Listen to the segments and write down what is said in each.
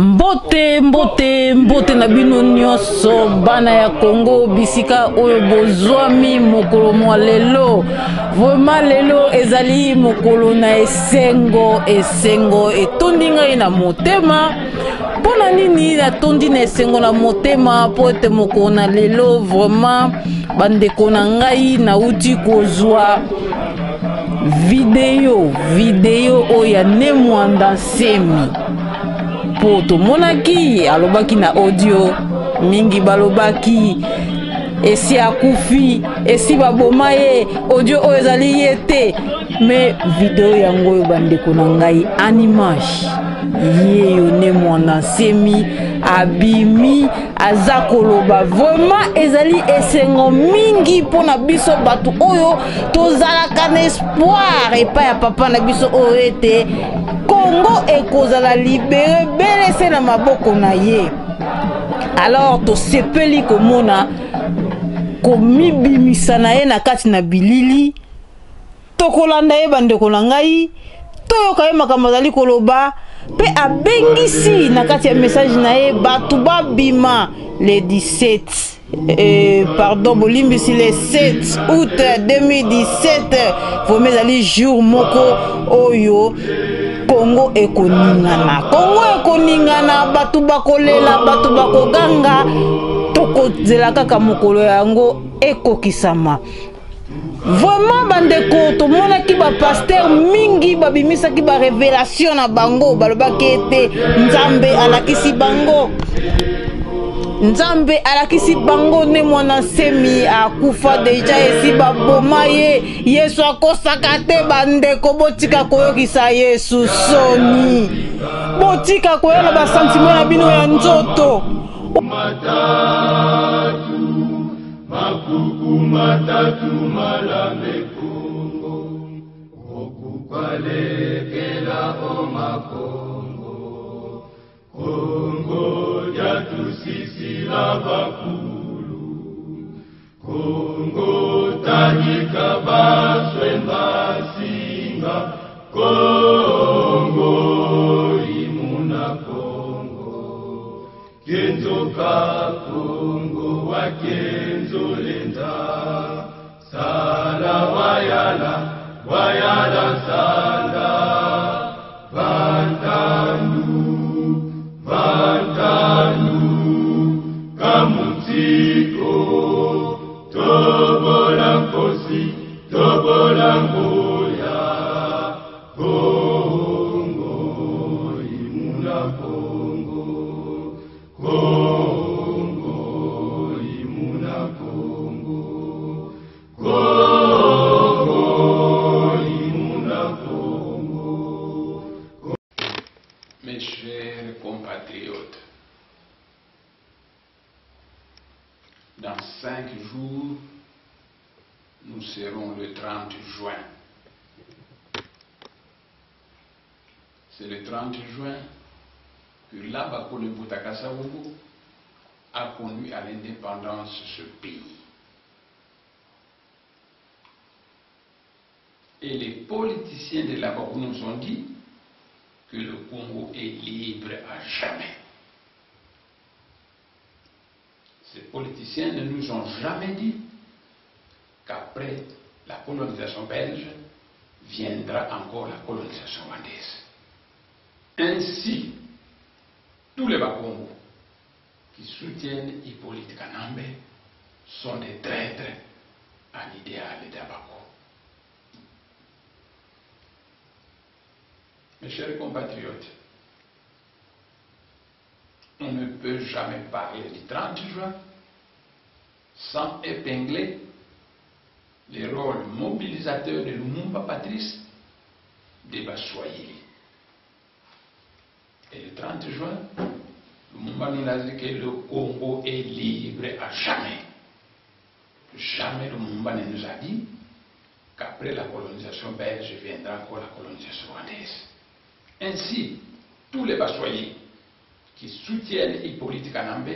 Mbote mbote mbote na bino nyonso bana ya Congo bisika oyo bozwami mokolo mwa lelo. Vraiment lelo ezali mokolo na esengo etondi ngai na motema. Pona nini natondi na esengo na motema po ete mokolo na lelo vraiment bandeko na ngai nauti kozwa video oya ne mwanda semi po tomonaki alobaki na audio mingi balobaki esi akufi esi baboma ye audio oyo ezali ye te me video yango oyo bandeko na ngai animage ye yo ne mwana semi abimi aza koloba vraiment ezali esengo mingi pona biso batu oyo tozalaka na espoir epa ya papa na biso oyo ete Congo ekozala libéré belese na maboko na ye. Alors to sepeli komona komibimisa na ye na kati na bilili tokolanda ye bandeko na ngai toyoka ye makambo azali koloba pe abengisi na kati ya message na ye batu babima le 17 pardon bolimbisi le 7 août 2017 vome ezali jour moko oyo Congo ekoningana batu bakolela batu bakoganga tokozela kaka mokolo yango ekokisama. Vraiment bandeko tomonaki ba pasteur mingi babimisaki ba révélation na bango balobaki ete Nzambe alakisi bango ne mwana semi akufa deja esi baboma ye Yesu akosaka te bandeko botika koyokisa Yesu soni botika koyona ba sentiment na bino ya nzoto makuku matatu malame Congo okukwalekela omakongo Congo yatusisila bakulu Congo tanyika baswemba singa Congo imuna Congo kenzoka Congo wakenzo lenda sala wayala sala vantandu kamutiko tobola nkosi tobola ngoya Congo imuna Congo Congo imuna Congo Congo imuna Congo. Mes chers compatriotes, dans 5 jours, nous serons le 30 juin. C'est le 30 juin que l'Abakone Boutakasaogo a conduit à l'indépendance ce pays. Et les politiciens de l'Abakone nous ont dit que le Congo est libre à jamais. Ces politiciens ne nous ont jamais dit qu'après la colonisation belge viendra encore la colonisation rwandaise. Ainsi, tous les Bakongo qui soutiennent Hippolyte Kanambe sont des traîtres à l'idéal d'Abako. Mes chers compatriotes, on ne peut jamais parler du 30 juin sans épingler les rôles mobilisateurs de Lumumba Patrice de Baswahili. Et le 30 juin, Lumumba nous a dit que le Congo est libre à jamais. Jamais Lumumba ne nous a dit qu'après la colonisation belge viendra encore la colonisation rwandaise. Ainsi, tous les Baswahili qui soutiennent Hippolyte Kanambe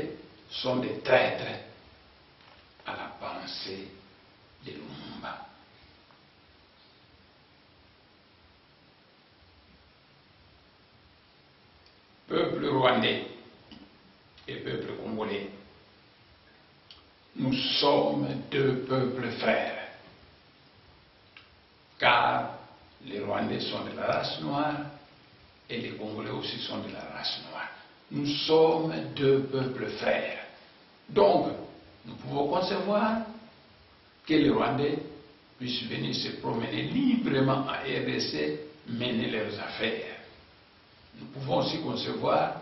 sont des traîtres à la pensée de Lumumba. Peuple peuple rwandais et peuple congolais, nous sommes deux peuples frères, car les Rwandais sont de la race noire et les Congolais aussi sont de la race noire. Nous sommes deux peuples frères. Donc, nous pouvons concevoir que les Rwandais puissent venir se promener librement à RDC, mener leurs affaires. Nous pouvons aussi concevoir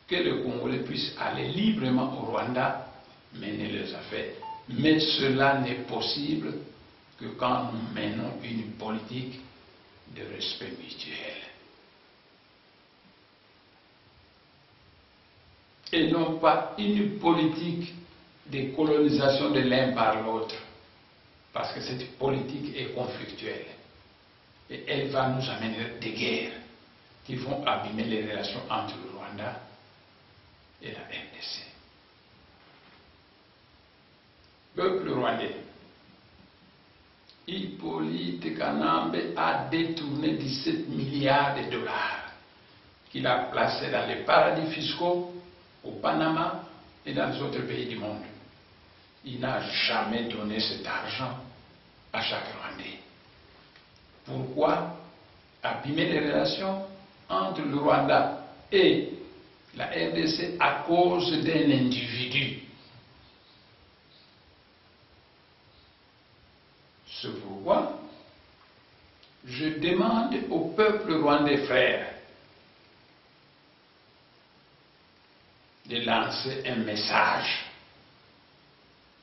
que les Congolais puissent aller librement au Rwanda, mener leurs affaires. Mais cela n'est possible que quand nous menons une politique de respect mutuel. Et non pas une politique de colonisation de l'un par l'autre. Parce que cette politique est conflictuelle. Et elle va nous amener des guerres qui vont abîmer les relations entre le Rwanda et la RDC. Peuple rwandais, Hippolyte Kanambe a détourné 17 milliards de dollars qu'il a placés dans les paradis fiscaux, au Panama et dans les autres pays du monde. Il n'a jamais donné cet argent à chaque Rwandais. Pourquoi abîmer les relations entre le Rwanda et la RDC à cause d'un individu? C'est pourquoi je demande au peuple rwandais frère de lancer un message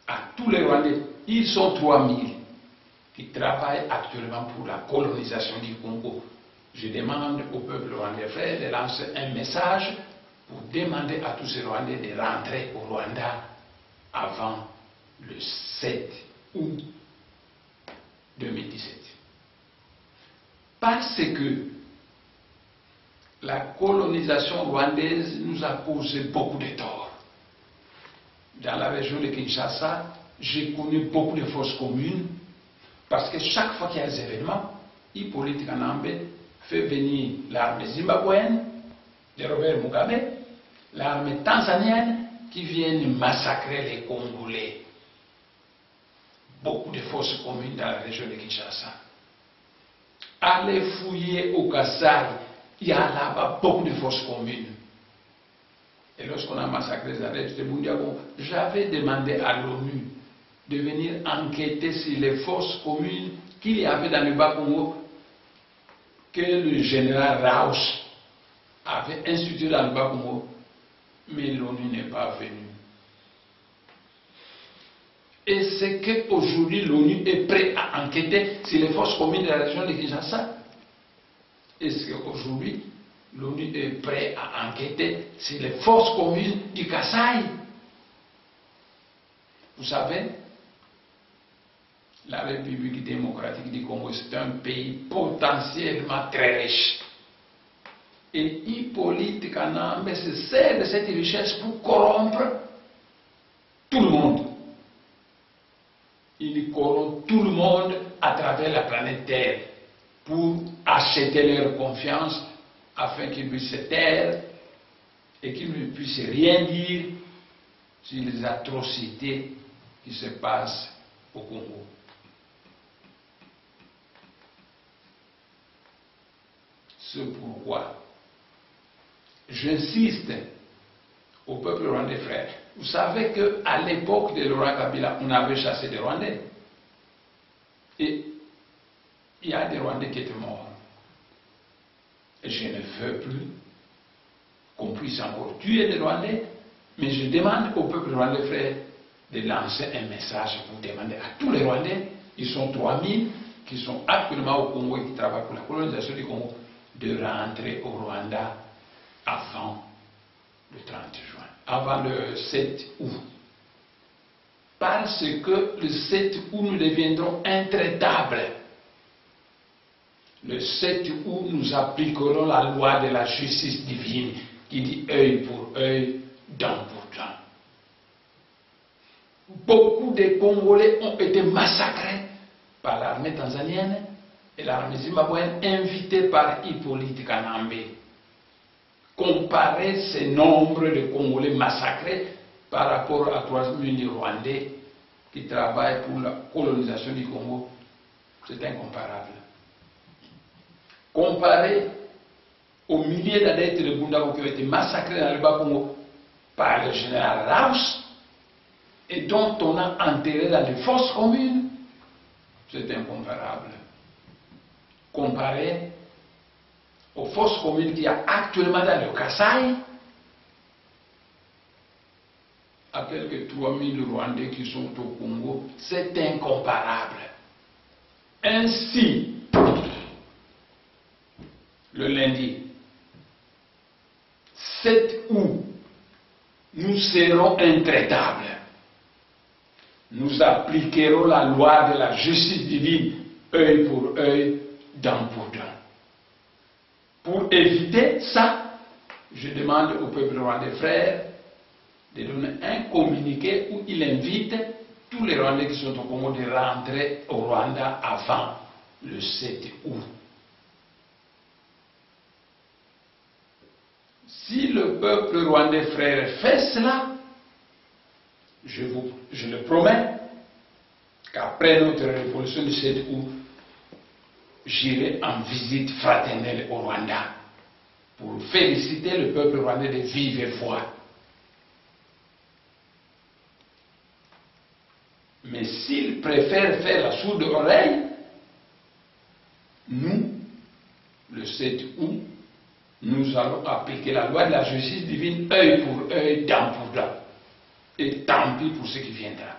à tous les Rwandais. Ils sont 3000 qui travaillent actuellement pour la colonisation du Congo. Je demande au peuple rwandais frère de lancer un message pour demander à tous ces Rwandais de rentrer au Rwanda avant le 7 août 2017. Parce que la colonisation rwandaise nous a causé beaucoup de torts. Dans la région de Kinshasa, j'ai connu beaucoup de fausses communes parce que chaque fois qu'il y a des événements, Hippolyte Kanambe fait venir l'armée zimbabwéenne de Robert Mugabe, l'armée tanzanienne qui viennent massacrer les Congolais. Beaucoup de fausses communes dans la région de Kinshasa. Allez fouiller au Kassai, il y a là-bas beaucoup de fausses communes. Et lorsqu'on a massacré les arrêts de Bundiago, j'avais demandé à l'ONU de venir enquêter sur les fausses communes qu'il y avait dans le Bas-Congo que le général Rauch avait institué dans le Bas-Congo, mais l'ONU n'est pas venue. Et c'est qu'aujourd'hui l'ONU est prêt à enquêter sur les fausses communes de la région de Kinshasa. Est-ce qu'aujourd'hui l'ONU est prêt à enquêter sur les fausses communes du Kassai? Vous savez, la République démocratique du Congo, c'est un pays potentiellement très riche. Et Hippolyte Kanambe se sert de cette richesse pour corrompre tout le monde. Il corrompt tout le monde à travers la planète Terre pour acheter leur confiance afin qu'ils puissent se taire et qu'ils ne puissent rien dire sur les atrocités qui se passent au Congo. C'est pourquoi j'insiste au peuple rwandais frère. Vous savez qu'à l'époque de Laurent Kabila, on avait chassé des Rwandais. Et il y a des Rwandais qui étaient morts. Et je ne veux plus qu'on puisse encore tuer des Rwandais, mais je demande au peuple rwandais frère de lancer un message pour demander à tous les Rwandais, ils sont 3000 qui sont actuellement au Congo et qui travaillent pour la colonisation du Congo, de rentrer au Rwanda avant le 30 juin, avant le 7 août. Parce que le 7 août, nous deviendrons intraitables. Le 7 août, nous appliquerons la loi de la justice divine qui dit œil pour œil, dent pour dent. Beaucoup de Congolais ont été massacrés par l'armée tanzanienne et l'armée zimbabwéenne invitée par Hippolyte Kanambe. Comparez ce nombre de Congolais massacrés par rapport à 3 000 Rwandais qui travaillent pour la colonisation du Congo, c'est incomparable. Comparez aux milliers d'adeptes de Bundako qui ont été massacrés dans le Bas-Congo par le général Raus et dont on a enterré dans les fosses communes, c'est incomparable. Comparez aux fosses communes qu'il y a actuellement dans le Kasaï, à quelques 3 000 Rwandais qui sont au Congo, c'est incomparable. Ainsi, le lundi 7 août, nous serons intraitables. Nous appliquerons la loi de la justice divine, œil pour œil, dent pour dent. Pour éviter ça, je demande au peuple rwandais frère de donner un communiqué où il invite tous les Rwandais qui sont au Congo de rentrer au Rwanda avant le 7 août. Si le peuple rwandais frère fait cela, je le promets qu'après notre révolution du 7 août, j'irai en visite fraternelle au Rwanda pour féliciter le peuple rwandais de vive foi. Mais s'il préfère faire la sourde oreille, nous, le 7 août, nous allons appliquer la loi de la justice divine, œil pour œil, dent pour dent. Et tant pis pour ce qui viendra.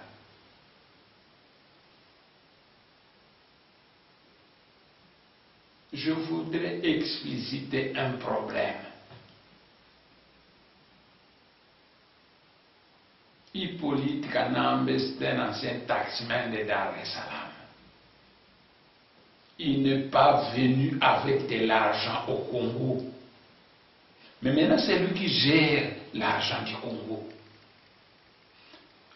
Je voudrais expliciter un problème. Hippolyte Kanambe, c'est un ancien taximan de Dar es Salaam. Il n'est pas venu avec de l'argent au Congo. Mais maintenant, c'est lui qui gère l'argent du Congo.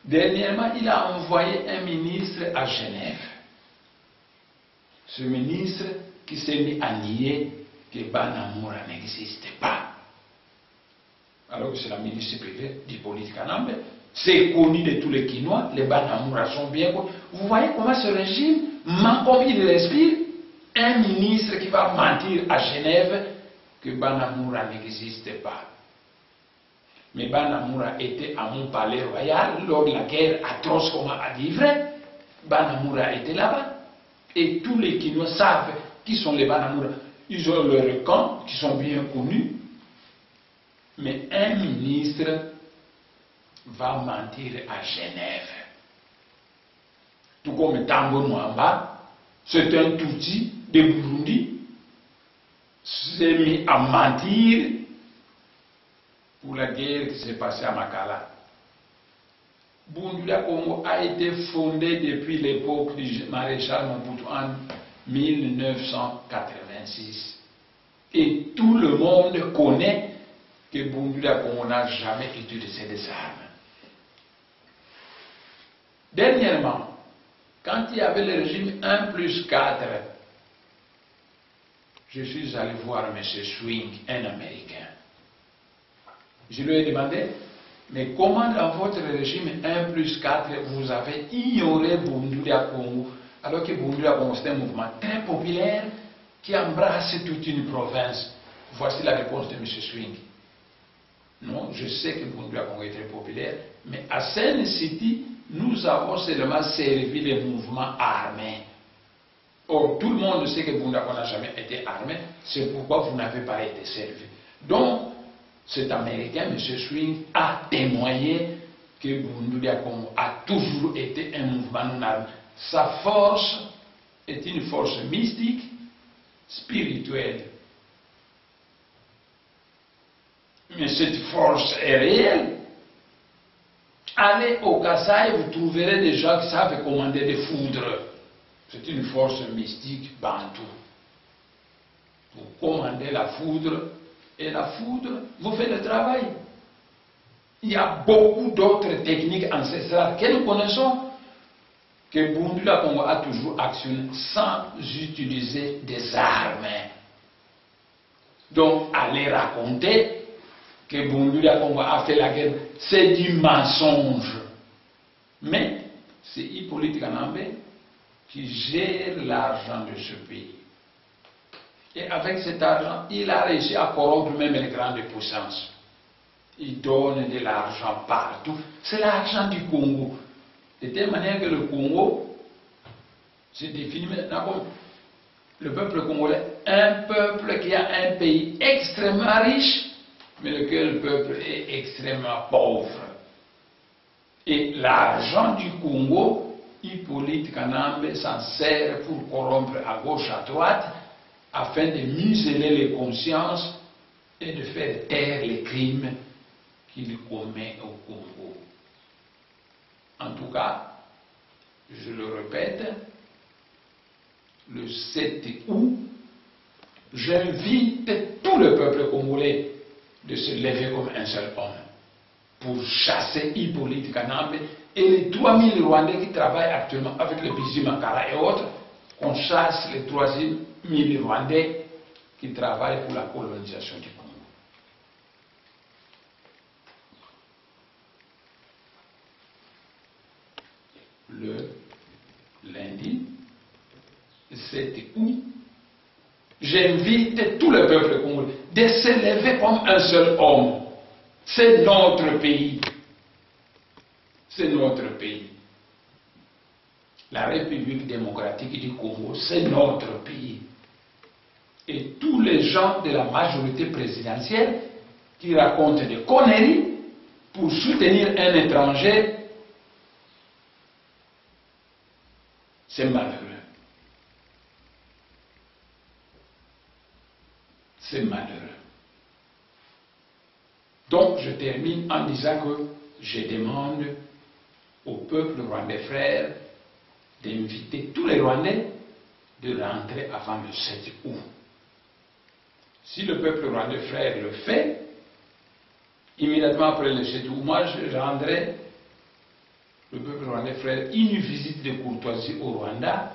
Dernièrement, il a envoyé un ministre à Genève. Ce ministre qui s'est mis à nier que Banamura n'existait pas. Alors que c'est la ministre privée d'Hippolyte Kanambe. C'est connu de tous les Quinois, les Banamura sont bien connus. Vous voyez comment ce régime ment comme il respire. Un ministre qui va mentir à Genève que Banamura n'existait pas. Mais Banamura était à mon palais royal lors de la guerre atroce comme a dit vrai. Banamura était là-bas. Et tous les Quinois savent qui sont les Banamura. Ils ont leurs camps qui sont bien connus. Mais un ministre va mentir à Genève. Tout comme Tango Mwamba, c'est un Tutsi de Burundi, s'est mis à mentir pour la guerre qui s'est passée à Makala. Bundula Congo a été fondé depuis l'époque du maréchal Mobutu en 1986. Et tout le monde connaît que Bundula Congo n'a jamais utilisé des armes. Dernièrement, quand il y avait le régime 1+4, je suis allé voir M. Swing, un Américain. Je lui ai demandé, mais comment dans votre régime 1+4, vous avez ignoré Bundula Congo, alors que Bundula Congo c'est un mouvement très populaire qui embrasse toute une province. Voici la réponse de M. Swing. Non, je sais que Bundula Congo est très populaire, mais à Sen City, nous avons seulement servi les mouvements armés. Or, tout le monde sait que Bundula Congo n'a jamais été armé, c'est pourquoi vous n'avez pas été servi. Donc, cet Américain, M. Swing, a témoigné que Bundula Congo a toujours été un mouvement non armé. Sa force est une force mystique, spirituelle. Mais cette force est réelle. Allez au Kasaï, vous trouverez des gens qui savent commander des foudres. C'est une force mystique bantou. Vous commandez la foudre et la foudre vous fait le travail. Il y a beaucoup d'autres techniques ancestrales que nous connaissons que Bundula Congo a toujours actionné sans utiliser des armes. Donc, allez raconter que Bundulia Congo a fait la guerre, c'est du mensonge. Mais c'est Hippolyte Kanambe qui gère l'argent de ce pays. Et avec cet argent, il a réussi à corrompre même les grandes puissances. Il donne de l'argent partout. C'est l'argent du Congo. De telle manière que le Congo se définit maintenant comme le peuple congolais, un peuple qui a un pays extrêmement riche, mais lequel le peuple est extrêmement pauvre. Et l'argent du Congo, Hippolyte Kanambe s'en sert pour corrompre à gauche, à droite, afin de museler les consciences et de faire taire les crimes qu'il commet au Congo. En tout cas, je le répète, le 7 août, j'invite tout le peuple congolais de se lever comme un seul homme pour chasser Hippolyte Kanambe et les 3000 Rwandais qui travaillent actuellement avec le Bizi Makara et autres. On chasse les 3000 Rwandais qui travaillent pour la colonisation du Congo. Le lundi 7 août, j'invite tout le peuple congolais de se lever comme un seul homme. C'est notre pays. C'est notre pays. La République démocratique du Congo, c'est notre pays. Et tous les gens de la majorité présidentielle qui racontent des conneries pour soutenir un étranger, c'est malheureux. C'est malheureux. Donc, je termine en disant que je demande au peuple rwandais frère d'inviter tous les Rwandais de rentrer avant le 7 août. Si le peuple rwandais frère le fait, immédiatement après le 7 août, moi je rendrai le peuple rwandais frère une visite de courtoisie au Rwanda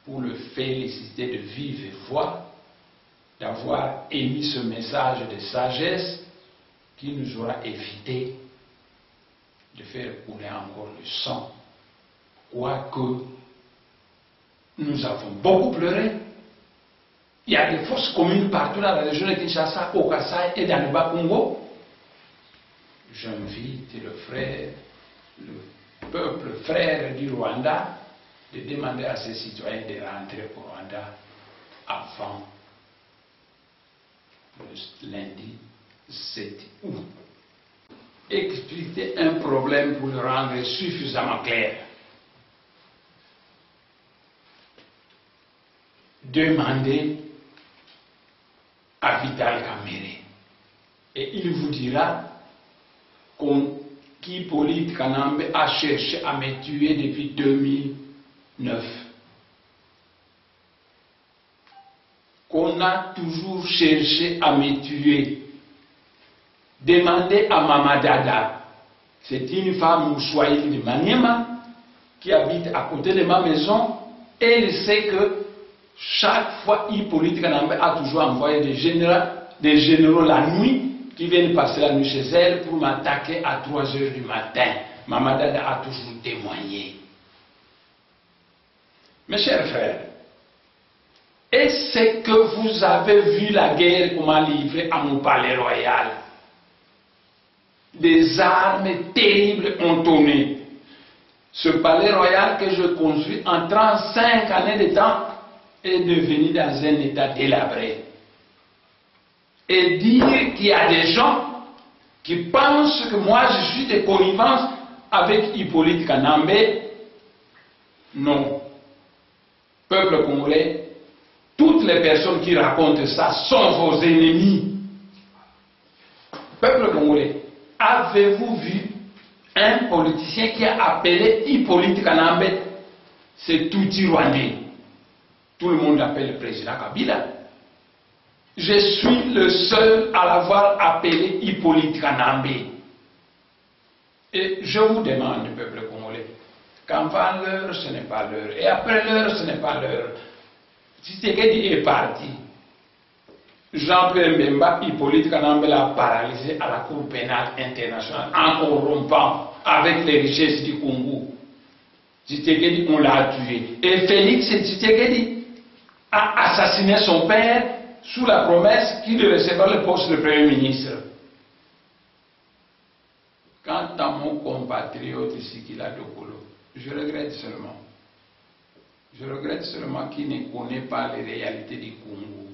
pour le féliciter de vive voix d'avoir émis ce message de sagesse qui nous aura évité de faire couler encore le sang. Quoique nous avons beaucoup pleuré, il y a des fosses communes partout dans la région de Kinshasa, au Kasaï et dans le Bas-Congo. J'invite le frère, le peuple frère du Rwanda de demander à ses citoyens de rentrer au Rwanda avant le lundi 7 août. Expliquer un problème pour le rendre suffisamment clair. Demandez à Vital Kamerhe et il vous dira qu'Hippolyte Kanambe a cherché à me tuer depuis 2009. Qu'on a toujours cherché à me tuer. Demandez à Mama Dada, c'est une femme Moussouaïli de Maniema qui habite à côté de ma maison et elle sait que chaque fois Hippolyte Kanambe a toujours envoyé des généraux la nuit qui viennent passer la nuit chez elle pour m'attaquer à 3 h du matin. Mama Dada a toujours témoigné. Mes chers frères, est-ce que vous avez vu la guerre qu'on m'a livrée à mon palais royal? Des armes terribles ont tourné. Ce palais royal que je construis en 35 années de temps est devenu dans un état délabré. Et dire qu'il y a des gens qui pensent que moi je suis de connivence avec Hippolyte Kanambe, non. Peuple congolais, toutes les personnes qui racontent ça sont vos ennemis. Peuple congolais, avez-vous vu un politicien qui a appelé Hippolyte Kanambe, c'est Tutsi Rwandais? Tout le monde l'appelle le président Kabila. Je suis le seul à l'avoir appelé Hippolyte Kanambe. Et je vous demande, peuple congolais, qu'avant l'heure, ce n'est pas l'heure. Et après l'heure, ce n'est pas l'heure. Si Tshisekedi est parti, Jean-Pierre Mbemba, Hippolyte Kanambe l'a paralysé à la Cour pénale internationale en corrompant avec les richesses du Congo. Tshisekedi, on l'a tué. Et Félix Tshisekedi a assassiné son père sous la promesse qu'il recevra le poste de Premier ministre. Quant à mon compatriote Sikila Dokolo, je regrette seulement qu'il ne connaît pas les réalités du Congo.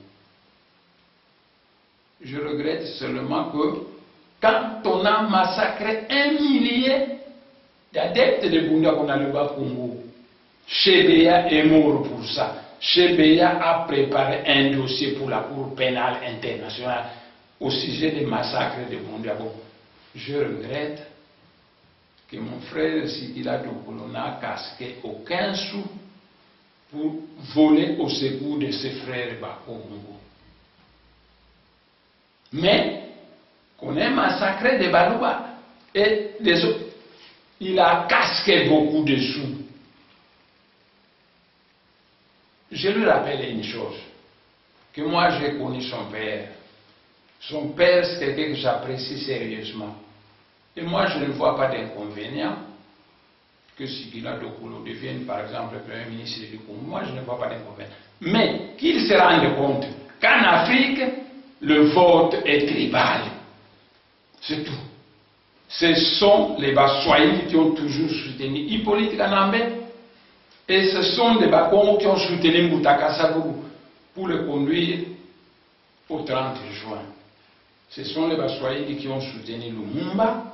Je regrette seulement que quand on a massacré 1 millier d'adeptes de Bunda qu'on a le bas Congo, Chebeya est mort pour ça. Chebeya a préparé un dossier pour la Cour pénale internationale au sujet des massacres de Bunda. Je regrette que mon frère Sikila Dokolo n'a casqué aucun sou pour voler au secours de ses frères Bakongo. Mais qu'on ait massacré des Balouba et des autres, il a casqué beaucoup de sous. Je lui rappelle une chose, que moi j'ai connu son père. Son père, c'est quelqu'un que j'apprécie sérieusement. Et moi, je ne vois pas d'inconvénient que Sikila Dokolo devienne, par exemple, le Premier ministre du Congo. Moi, je ne vois pas d'inconvénient. Mais qu'il se rende compte qu'en Afrique, le vote est tribal. C'est tout. Ce sont les Baswahili qui ont toujours soutenu Hippolyte Kanambe et ce sont les Bakongo qui ont soutenu Moutaka Sabougou pour le conduire au 30 juin. Ce sont les Baswahili qui ont soutenu Lumumba.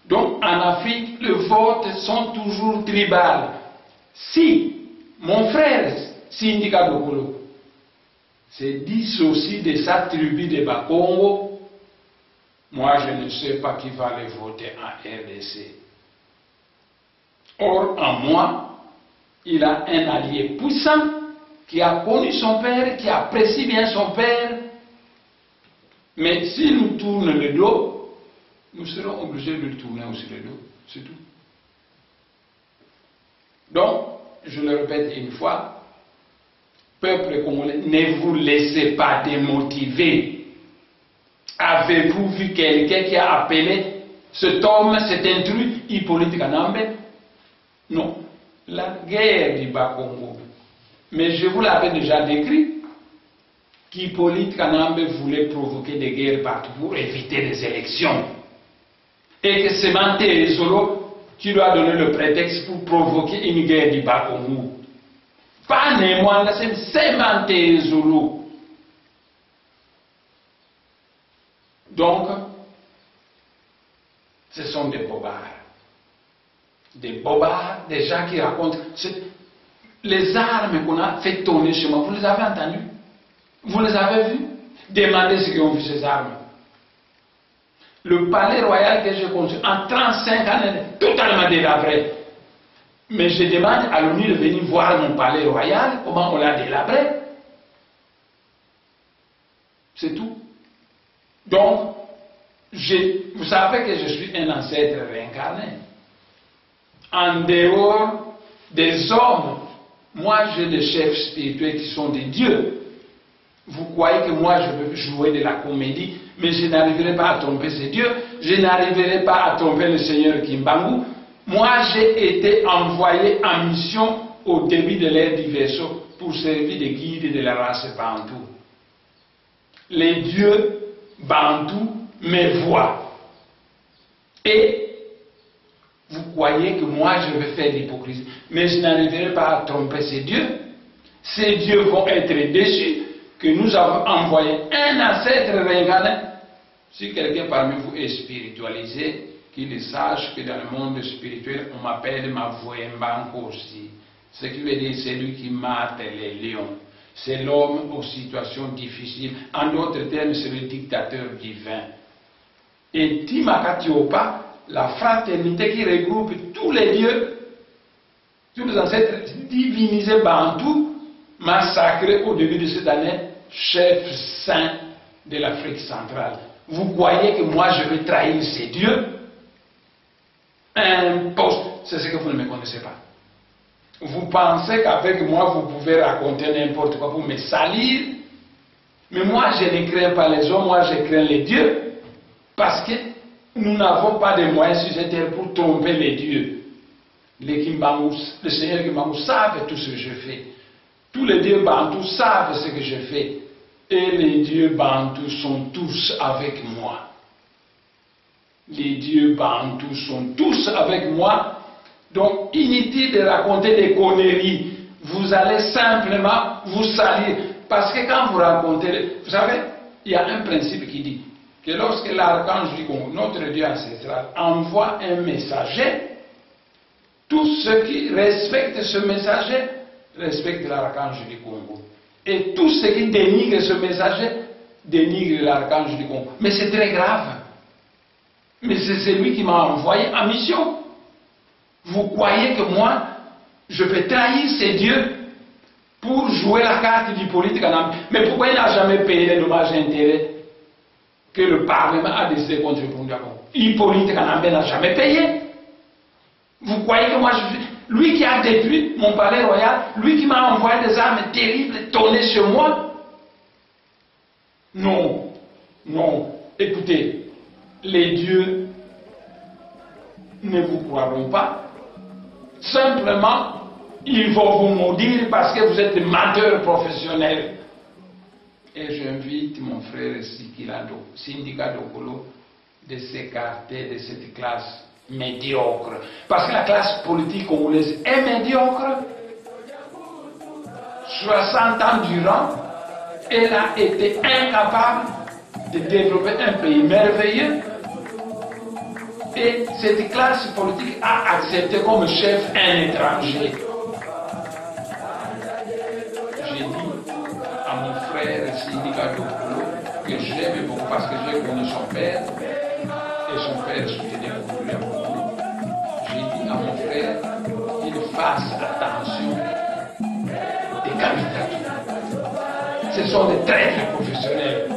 Donc en Afrique, les votes sont toujours tribales. Si mon frère Sindika Dokolo se dissocie de sa tribu de Bakongo, moi je ne sais pas qui va les voter en RDC. Or, en moi, il a un allié puissant qui a connu son père, qui apprécie bien son père. Mais s'il nous tourne le dos, nous serons obligés de lui tourner aussi le dos. C'est tout. Donc, je le répète une fois, peuple congolais, ne vous laissez pas démotiver. Avez-vous vu quelqu'un qui a appelé cet homme, cet intrus, Hippolyte Kanambe? Non. La guerre du Bas-Congo. Mais je vous l'avais déjà décrit, qu'Hippolyte Kanambe voulait provoquer des guerres partout pour éviter les élections. Et que c'est Manté Solo qui doit donner le prétexte pour provoquer une guerre du Bas-Congo. Pas néanmoins, c'est Manté Solo. Donc, ce sont des bobards. Des bobards, des gens qui racontent. Les armes qu'on a fait tourner chez moi, vous les avez entendues? Vous les avez vues? Demandez ceux qui ont vu ces armes. Le palais royal que j'ai construit en 35 ans est totalement délabré. Mais je demande à l'ONU de venir voir mon palais royal, comment on l'a délabré. C'est tout. Donc, vous savez que je suis un ancêtre réincarné. En dehors des hommes, moi j'ai des chefs spirituels qui sont des dieux. Vous croyez que moi je peux jouer de la comédie, mais je n'arriverai pas à tromper ces dieux, je n'arriverai pas à tromper le Seigneur Kimbangu. Moi j'ai été envoyé en mission au début de l'ère du vaisseau pour servir de guide de la race Bantou. Les dieux Bantou me voient. Et vous croyez que moi je vais faire l'hypocrisie, mais je n'arriverai pas à tromper ces dieux. Ces dieux vont être déçus que nous avons envoyé un ancêtre réincarné. Si quelqu'un parmi vous est spiritualisé, qu'il sache que dans le monde spirituel, on m'appelle Mavouembanko aussi. Ce qui veut dire celui qui mate les lions. C'est l'homme aux situations difficiles. En d'autres termes, c'est le dictateur divin. Et Timakatiopa, la fraternité qui regroupe tous les dieux, tous les ancêtres divinisés Bantou, massacrés au début de cette année, chef saint de l'Afrique centrale. Vous croyez que moi je vais trahir ces dieux? Un poste, c'est ce que vous ne me connaissez pas. Vous pensez qu'avec moi vous pouvez raconter n'importe quoi pour me salir? Mais moi, je ne crains pas les hommes, moi, je crains les dieux. Parce que nous n'avons pas de moyens sur cette terre pour tromper les dieux. Le Seigneur Kimbangu savent tout ce que je fais. Tous les dieux bantous savent ce que je fais. Et les dieux bantous sont tous avec moi. Les dieux bantous sont tous avec moi. Donc, inutile de raconter des conneries. Vous allez simplement vous salir. Parce que quand vous racontez, vous savez, il y a un principe qui dit que lorsque l'archange du Congo, notre Dieu ancestral, envoie un messager, tous ceux qui respectent ce messager respectent l'archange du Congo. Et tous ceux qui dénigrent ce messager dénigrent l'archange du Congo. Mais c'est très grave. Mais c'est celui qui m'a envoyé en mission. Vous croyez que moi, je peux trahir ces dieux pour jouer la carte du politique en Amérique? Mais pourquoi il n'a jamais payé les dommages et intérêts que le Parlement a décidé contre le Congo? Le politique en Amérique n'a jamais payé. Vous croyez que moi, lui qui a détruit mon palais royal, lui qui m'a envoyé des armes terribles tournées sur moi? Non, non. Écoutez, les dieux ne vous croiront pas. Simplement, ils vont vous maudire parce que vous êtes des menteurs professionnels. Et j'invite mon frère Sindika Dokolo de s'écarter de cette classe médiocre. Parce que la classe politique congolaise est médiocre. 60 ans durant, elle a été incapable de développer un pays merveilleux. Et cette classe politique a accepté comme chef un étranger. J'ai dit à mon frère Sindika Dokolo que j'aime beaucoup parce que j'ai connu son père et son père soutenait beaucoup la Congo. J'ai dit à mon frère qu'il fasse attention des candidatures. Ce sont des traîtres professionnels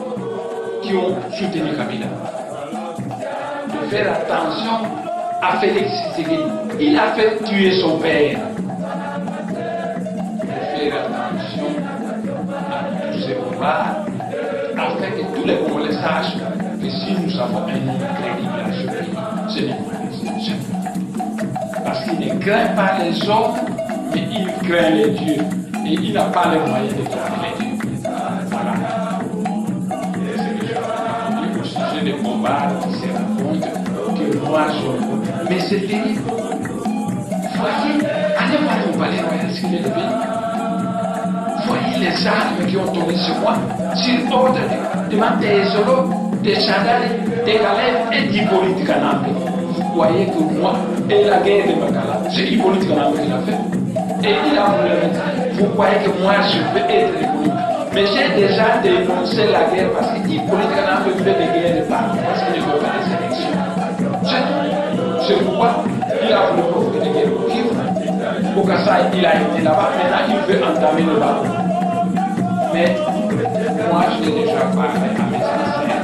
qui ont soutenu Kabila. De faire attention à Félix Tshisekedi. Il a fait tuer son père. De faire attention à tous ces pouvoirs afin que tous les Congolais sachent que si nous avons un nom crédible à ce pays, ce n'est pas les hommes. Parce qu'il ne craint pas les hommes, mais il craint les dieux. Et il n'a pas les moyens de craindre les dieux. Voilà. C'est au sujet des combats qui se racontent que moi je... Mais c'est terrible. Voyez, allez voir mon palais royal ce qu'il est devenu. Voyez les armes qui ont tourné sur moi, sur ordre de Mantézolo, de Chadali, de Caleb et d'Hippolyte Kanambe. Vous croyez que moi, et la guerre de Makala, c'est Hippolyte Kanambe qui l'a fait. Et il a voulu mettre. Vous croyez que moi je peux être Hippolyte? Mais j'ai déjà dénoncé la guerre parce que Hippolyte Kanambe fait des guerres de partout parce qu'il ne veut pas des élections. C'est pourquoi il a voulu provoquer des guerres au Kivu. Au Kassai, il a été là-bas, maintenant il veut entamer le bas. Mais moi je l'ai déjà parlé à mes anciens.